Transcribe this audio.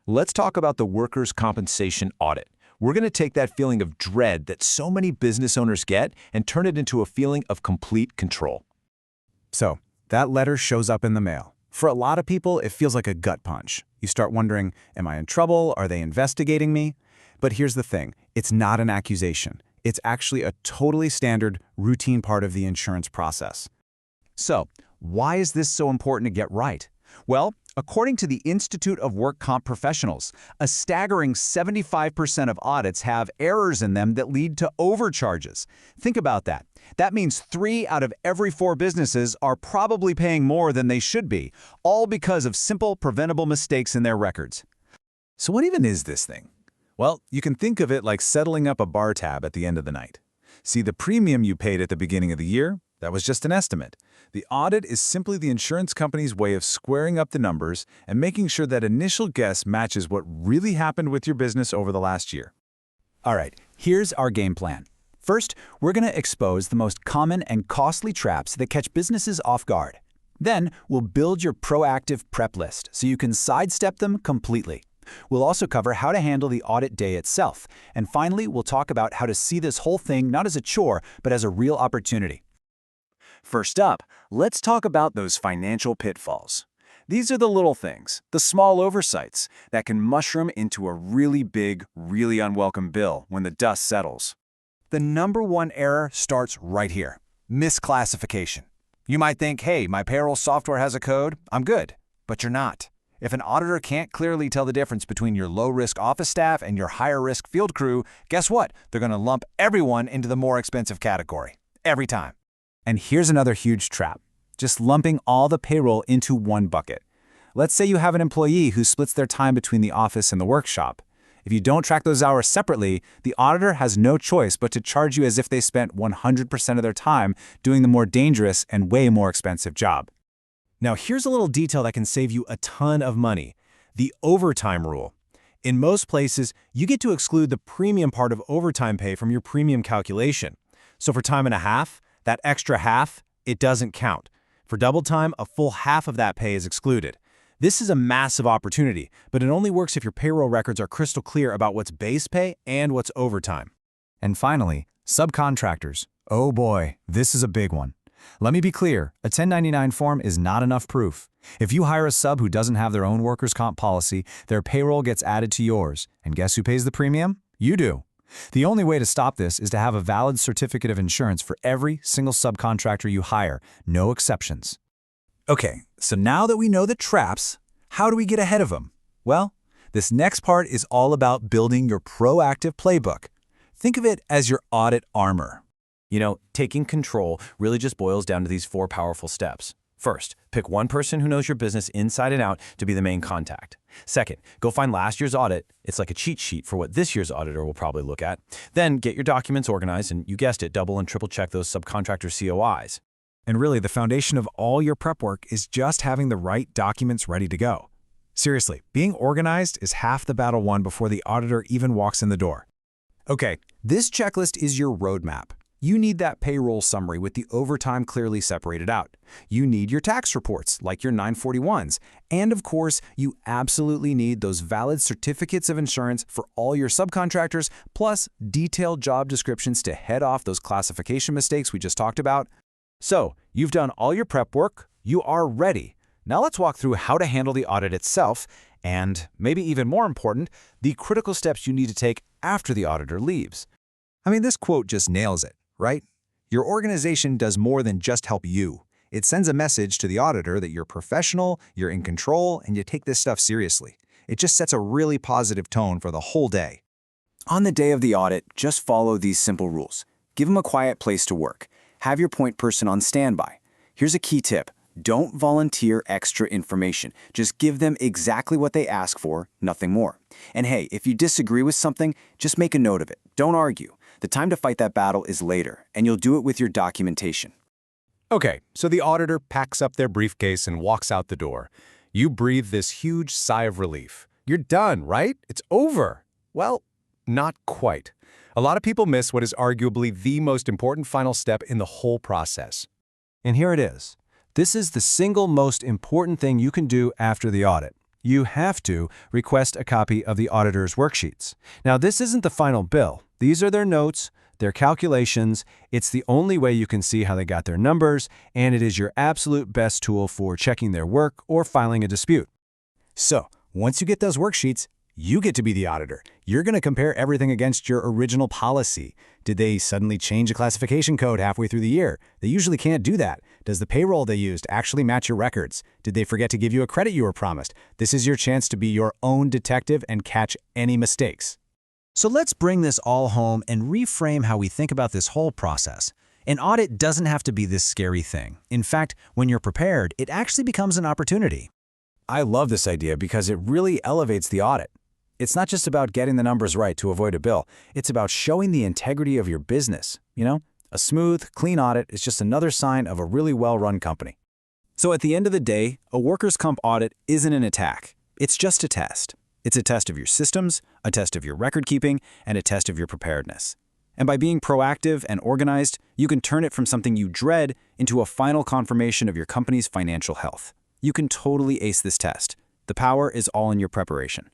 Let's talk about the workers' compensation audit. We're going to take that feeling of dread that so many business owners get and turn it into a feeling of complete control. So, that letter shows up in the mail. For a lot of people, it feels like a gut punch. You start wondering, am I in trouble? Are they investigating me? But here's the thing, it's not an accusation. It's actually a totally standard, routine part of the insurance process. So, why is this so important to get right? Well, according to the Institute of Work Comp Professionals, a staggering 75% of audits have errors in them that lead to overcharges. Think about that. That means 3 out of every 4 businesses are probably paying more than they should be, all because of simple, preventable mistakes in their records. So what even is this thing? Well, you can think of it like settling up a bar tab at the end of the night. See, the premium you paid at the beginning of the year, that was just an estimate. The audit is simply the insurance company's way of squaring up the numbers and making sure that initial guess matches what really happened with your business over the last year. All right, here's our game plan. First, we're going to expose the most common and costly traps that catch businesses off guard. Then, we'll build your proactive prep list so you can sidestep them completely. We'll also cover how to handle the audit day itself. And finally, we'll talk about how to see this whole thing not as a chore, but as a real opportunity. First up, let's talk about those financial pitfalls. These are the little things, the small oversights, that can mushroom into a really big, really unwelcome bill when the dust settles. The number one error starts right here: misclassification. You might think, hey, my payroll software has a code, I'm good. But you're not. If an auditor can't clearly tell the difference between your low-risk office staff and your higher-risk field crew, guess what? They're going to lump everyone into the more expensive category. Every time. And here's another huge trap, just lumping all the payroll into one bucket. Let's say you have an employee who splits their time between the office and the workshop. If you don't track those hours separately, the auditor has no choice but to charge you as if they spent 100% of their time doing the more dangerous and way more expensive job. Now here's a little detail that can save you a ton of money: the overtime rule. In most places, you get to exclude the premium part of overtime pay from your premium calculation. So for time and a half, that extra half, it doesn't count. For double time, a full half of that pay is excluded. This is a massive opportunity, but it only works if your payroll records are crystal clear about what's base pay and what's overtime. And finally, subcontractors. Oh boy, this is a big one. Let me be clear, a 1099 form is not enough proof. If you hire a sub who doesn't have their own workers' comp policy, their payroll gets added to yours. And guess who pays the premium? You do. The only way to stop this is to have a valid certificate of insurance for every single subcontractor you hire, no exceptions. Okay, so now that we know the traps, how do we get ahead of them? Well, this next part is all about building your proactive playbook. Think of it as your audit armor. You know, taking control really just boils down to these 4 powerful steps. First, pick one person who knows your business inside and out to be the main contact. Second, go find last year's audit. It's like a cheat sheet for what this year's auditor will probably look at. Then get your documents organized and, you guessed it, double and triple check those subcontractor COIs. And really, the foundation of all your prep work is just having the right documents ready to go. Seriously, being organized is half the battle won before the auditor even walks in the door. Okay, this checklist is your roadmap. You need that payroll summary with the overtime clearly separated out. You need your tax reports, like your 941s. And of course, you absolutely need those valid certificates of insurance for all your subcontractors, plus detailed job descriptions to head off those classification mistakes we just talked about. So, you've done all your prep work, you are ready. Now let's walk through how to handle the audit itself, and maybe even more important, the critical steps you need to take after the auditor leaves. I mean, this quote just nails it, right? Your organization does more than just help you. It sends a message to the auditor that you're professional, you're in control, and you take this stuff seriously. It just sets a really positive tone for the whole day. On the day of the audit, just follow these simple rules. Give them a quiet place to work. Have your point person on standby. Here's a key tip. Don't volunteer extra information. Just give them exactly what they ask for, nothing more. And hey, if you disagree with something, just make a note of it. Don't argue. The time to fight that battle is later, and you'll do it with your documentation. Okay, so the auditor packs up their briefcase and walks out the door. You breathe this huge sigh of relief. You're done, right? It's over. Well, not quite. A lot of people miss what is arguably the most important final step in the whole process. And here it is. This is the single most important thing you can do after the audit. you have to request a copy of the auditor's worksheets. Now, this isn't the final bill. These are their notes, their calculations. It's the only way you can see how they got their numbers, and it is your absolute best tool for checking their work or filing a dispute. So, once you get those worksheets, you get to be the auditor. You're going to compare everything against your original policy. Did they suddenly change a classification code halfway through the year? They usually can't do that. Does the payroll they used actually match your records? Did they forget to give you a credit you were promised? This is your chance to be your own detective and catch any mistakes. So let's bring this all home and reframe how we think about this whole process. An audit doesn't have to be this scary thing. In fact, when you're prepared, it actually becomes an opportunity. I love this idea because it really elevates the audit. It's not just about getting the numbers right to avoid a bill. It's about showing the integrity of your business. You know, a smooth, clean audit is just another sign of a really well-run company. So at the end of the day, a workers' comp audit isn't an attack. It's just a test. It's a test of your systems, a test of your record keeping, and a test of your preparedness. And by being proactive and organized, you can turn it from something you dread into a final confirmation of your company's financial health. You can totally ace this test. The power is all in your preparation.